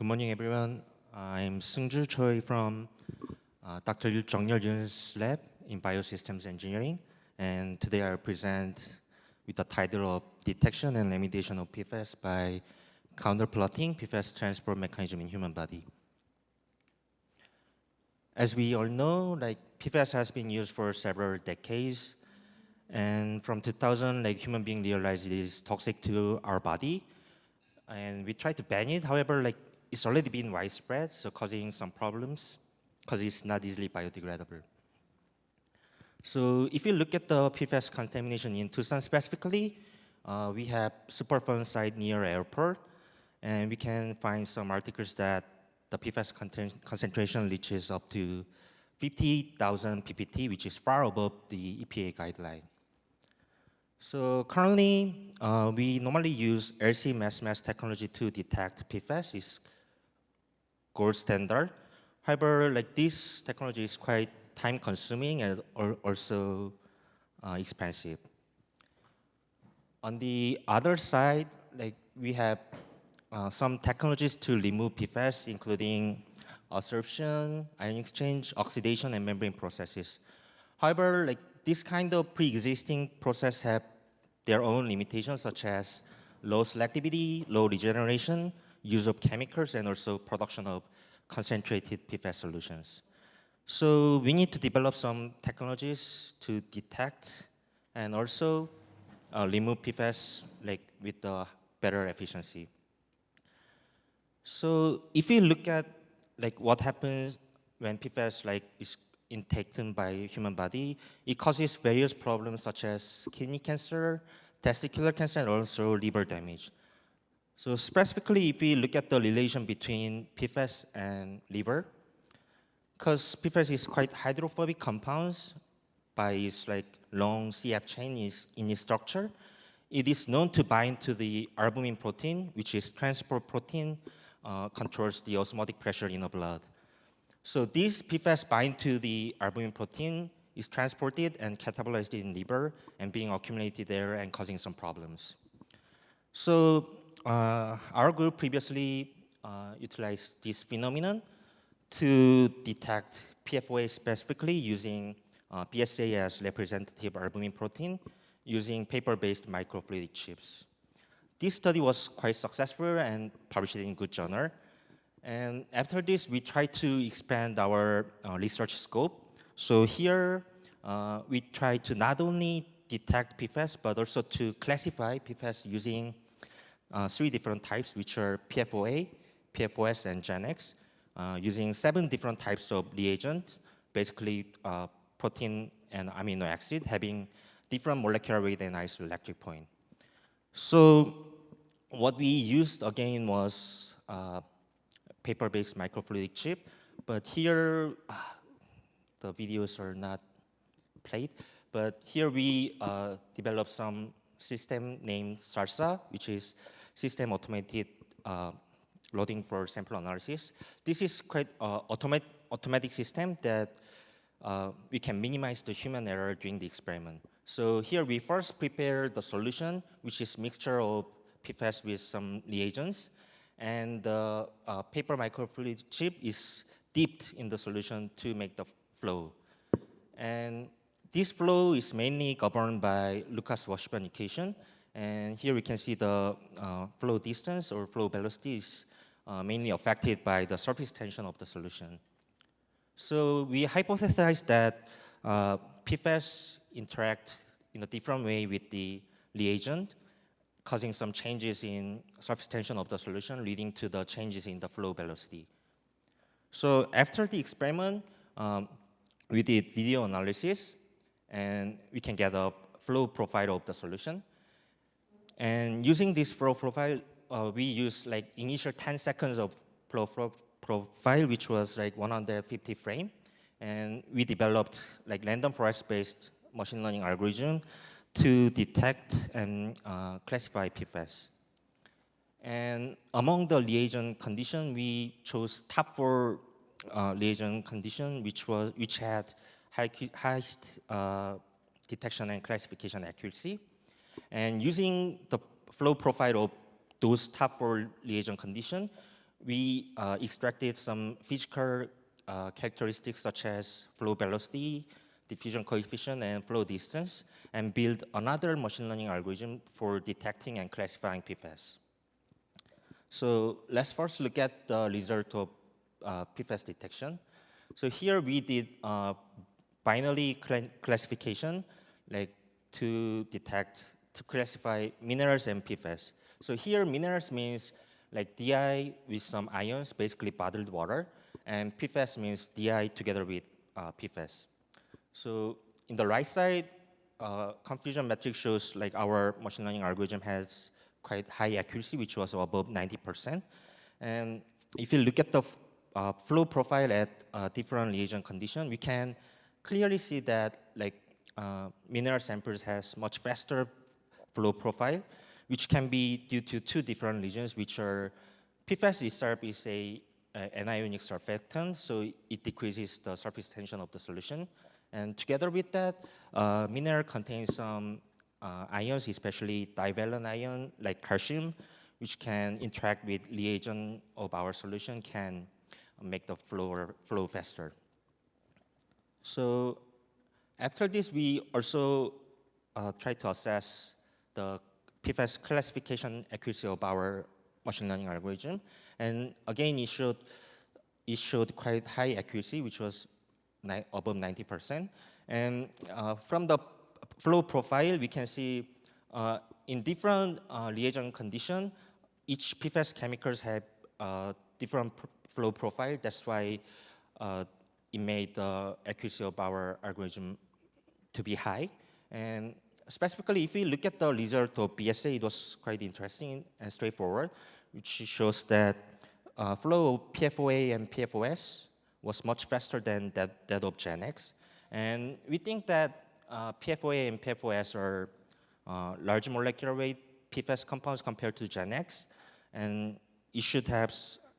Good morning, everyone. I'm Seung Ju Choi from Dr. Jeong-yeol Yoon's lab in Biosystems Engineering, and today I present with the title of Detection and Remediation of PFAS by Counterplotting PFAS Transport Mechanism in Human Body. As we all know, PFAS has been used for several decades, and from 2000, human beings realized it is toxic to our body, and we tried to ban it. However, it's already been widespread, so causing some problems because it's not easily biodegradable. So if you look at the PFAS contamination in Tucson specifically, we have Superfund site near airport, and we can find some articles that the PFAS concentration reaches up to 50,000 ppt, which is far above the EPA guideline. So currently, we normally use LC mass technology to detect PFAS. It's gold standard. However, this technology is quite time-consuming and also expensive. On the other side, we have some technologies to remove PFAS, including adsorption, ion exchange, oxidation, and membrane processes. However, this kind of pre-existing process have their own limitations, such as low selectivity, low regeneration, use of chemicals, and also production of concentrated PFAS solutions. So we need to develop some technologies to detect and also remove PFAS with the better efficiency. So if you look at what happens when PFAS is intaken by human body, it causes various problems such as kidney cancer, testicular cancer, and also liver damage. So specifically, if we look at the relation between PFAS and liver, because PFAS is quite hydrophobic compounds by its long CF chain in its structure, it is known to bind to the albumin protein, which is transport protein, controls the osmotic pressure in the blood. So this PFAS bind to the albumin protein, is transported and catabolized in liver and being accumulated there and causing some problems. So our group previously utilized this phenomenon to detect PFOA specifically using BSA as representative albumin protein using paper-based microfluidic chips. This study was quite successful and published in Good Journal. And after this, we tried to expand our research scope. So here, we try to not only detect PFAS, but also to classify PFAS using 3 different types, which are PFOA, PFOS, and GenX, using 7 different types of reagents, basically protein and amino acid, having different molecular weight and isoelectric point. So what we used again was paper-based microfluidic chip, but here the videos are not played. But here we developed some system named SARSA, which is System Automated Loading for Sample Analysis. This is quite automatic system that we can minimize the human error during the experiment. So here we first prepare the solution, which is mixture of PFAS with some reagents, and the paper microfluidic chip is dipped in the solution to make the flow. And this flow is mainly governed by Lucas-Washburn equation. And here we can see the flow distance or flow velocity is mainly affected by the surface tension of the solution. So we hypothesized that PFAS interact in a different way with the reagent, causing some changes in surface tension of the solution, leading to the changes in the flow velocity. So after the experiment, we did video analysis, and we can get a flow profile of the solution. And using this flow profile, we use initial 10 seconds of flow profile, which was 150 frame. And we developed random forest-based machine learning algorithm to detect and classify PFAS. And among the reagent condition, we chose top 4 reagent condition, which had highest detection and classification accuracy. And using the flow profile of those top 4 reagent conditions, we extracted some physical characteristics such as flow velocity, diffusion coefficient, and flow distance, and build another machine learning algorithm for detecting and classifying PFAS. So let's first look at the result of PFAS detection. So here we did binary classification, like to classify minerals and PFAS. So here minerals means like DI with some ions, basically bottled water, and PFAS means DI together with PFAS. So in the right side, confusion metric shows like our machine learning algorithm has quite high accuracy, which was above 90%. And if you look at the flow profile at different reagent condition, we can clearly see that like mineral samples has much faster flow profile, which can be due to two different reasons, which are PFAS itself is a anionic surfactant, so it decreases the surface tension of the solution. And together with that, mineral contains some ions, especially divalent ion like calcium, which can interact with reagent of our solution, can make the flow faster. So after this, we also try to assess the PFAS classification accuracy of our machine learning algorithm. And again, it showed quite high accuracy, which was above 90%. And from the flow profile, we can see in different reagent condition, each PFAS chemicals have different flow profile. That's why it made the accuracy of our algorithm to be high. And specifically, if we look at the result of BSA, it was quite interesting and straightforward, which shows that flow of PFOA and PFOS was much faster than that of GenX. And we think that PFOA and PFOS are large molecular weight PFAS compounds compared to GenX, and it should have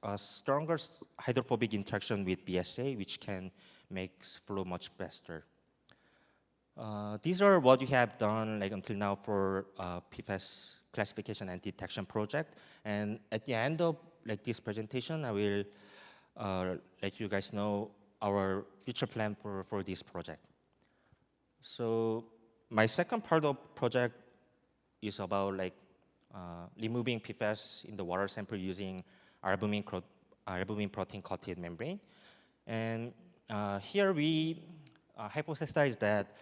a stronger hydrophobic interaction with BSA, which can make flow much faster. These are what we have done like until now for PFAS classification and detection project. And at the end of like this presentation, I will let you guys know our future plan for this project. So my second part of project is about like removing PFAS in the water sample using albumin protein coated membrane. And here we hypothesize that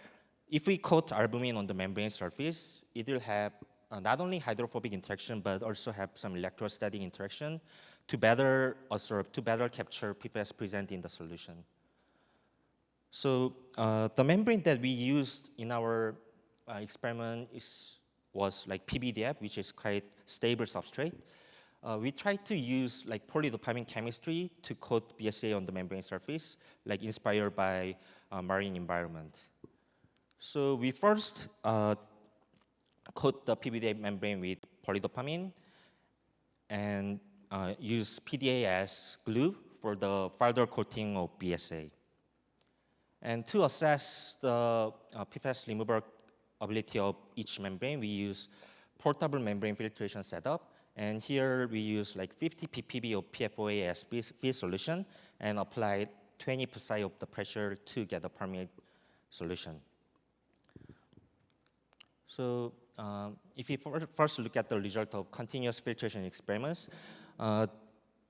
if we coat albumin on the membrane surface, it will have not only hydrophobic interaction, but also have some electrostatic interaction to better absorb, to better capture PFAS present in the solution. So the membrane that we used in our experiment was like PBDF, which is quite stable substrate. We tried to use like polydopamine chemistry to coat BSA on the membrane surface, like inspired by marine environment. So we first coat the PBDF membrane with polydopamine and use PDA as glue for the further coating of BSA. And to assess the PFAS removal ability of each membrane, we use portable membrane filtration setup. And here we use like 50 ppb of PFOA as feed solution and apply 20 psi of the pressure to get a permeate solution. So if we first look at the result of continuous filtration experiments, the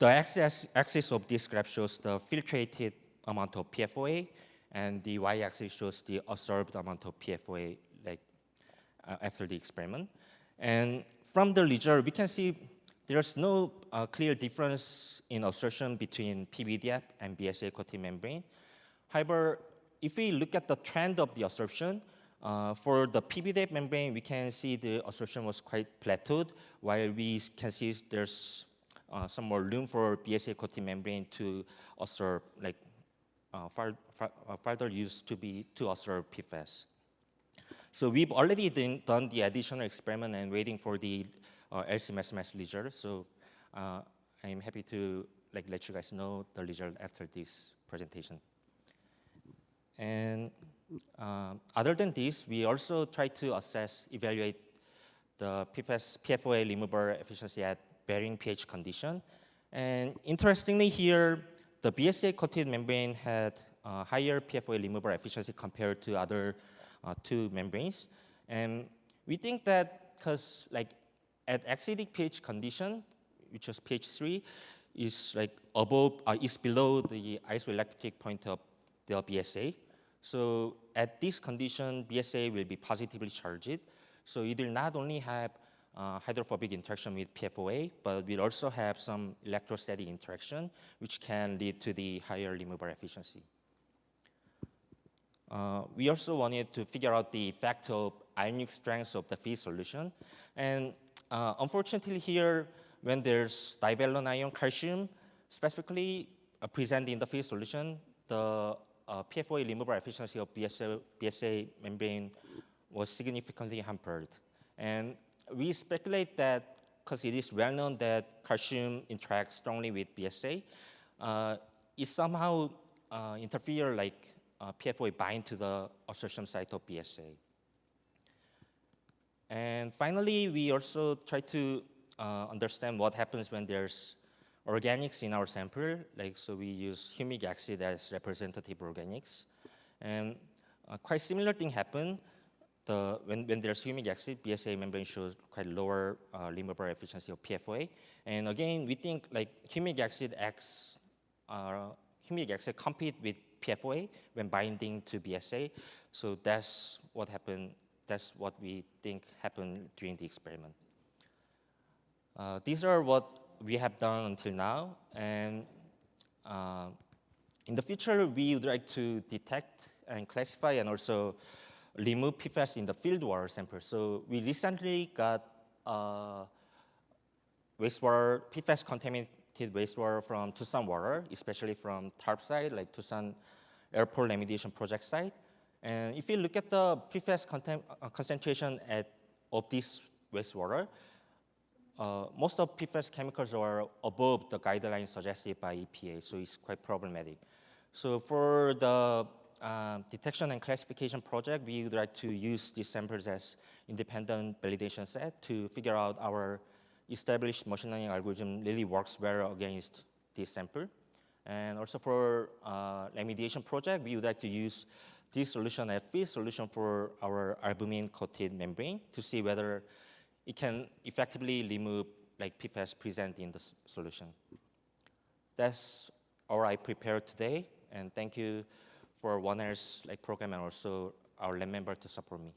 x-axis of this graph shows the filtrated amount of PFOA, and the y-axis shows the absorbed amount of PFOA like after the experiment. And from the result, we can see there's no clear difference in absorption between PBDF and BSA coated membrane. However, if we look at the trend of the absorption, for the PBDF membrane, we can see the absorption was quite plateaued, while we can see there's some more room for BSA coated membrane to absorb, like further used to absorb PFAS. So we've already done the additional experiment and waiting for the LC-mass result. So I'm happy to let you guys know the result after this presentation. And other than this, we also try to evaluate the PFOA removal efficiency at varying pH condition. And interestingly here, the BSA coated membrane had higher PFOA removal efficiency compared to other two membranes. And we think that because like at acidic pH condition, which is pH 3, is like above, is below the isoelectric point of the BSA. So at this condition, BSA will be positively charged. So it will not only have hydrophobic interaction with PFOA, but will also have some electrostatic interaction, which can lead to the higher removal efficiency. We also wanted to figure out the effect of ionic strength of the feed solution. And unfortunately here, when there's divalent ion calcium, specifically present in the feed solution, the PFOA removal efficiency of BSA membrane was significantly hampered. And we speculate that because it is well known that calcium interacts strongly with BSA, it somehow interfere like PFOA bind to the absorption site of BSA. And finally, we also try to understand what happens when there's organics in our sample. Like, so we use humic acid as representative organics. And quite similar thing happened. When there's humic acid, BSA membrane shows quite lower removal efficiency of PFOA. And again, we think like humic acid compete with PFOA when binding to BSA. So that's what happened. That's what we think happened during the experiment. These are what we have done until now. And in the future, we would like to detect and classify and also remove PFAS in the field water sample. So we recently got wastewater, PFAS contaminated wastewater from Tucson water, especially from TARP site, like Tucson Airport Remediation Project site. And if you look at the PFAS concentration of this wastewater, most of PFAS chemicals are above the guidelines suggested by EPA, so it's quite problematic. So for the detection and classification project, we would like to use these samples as independent validation set to figure out our established machine learning algorithm really works well against this sample. And also for remediation project, we would like to use this solution as feed solution for our albumin-coated membrane to see whether it can effectively remove like PFAS present in the solution. That's all I prepared today, and thank you for One Health program and also our lab member to support me.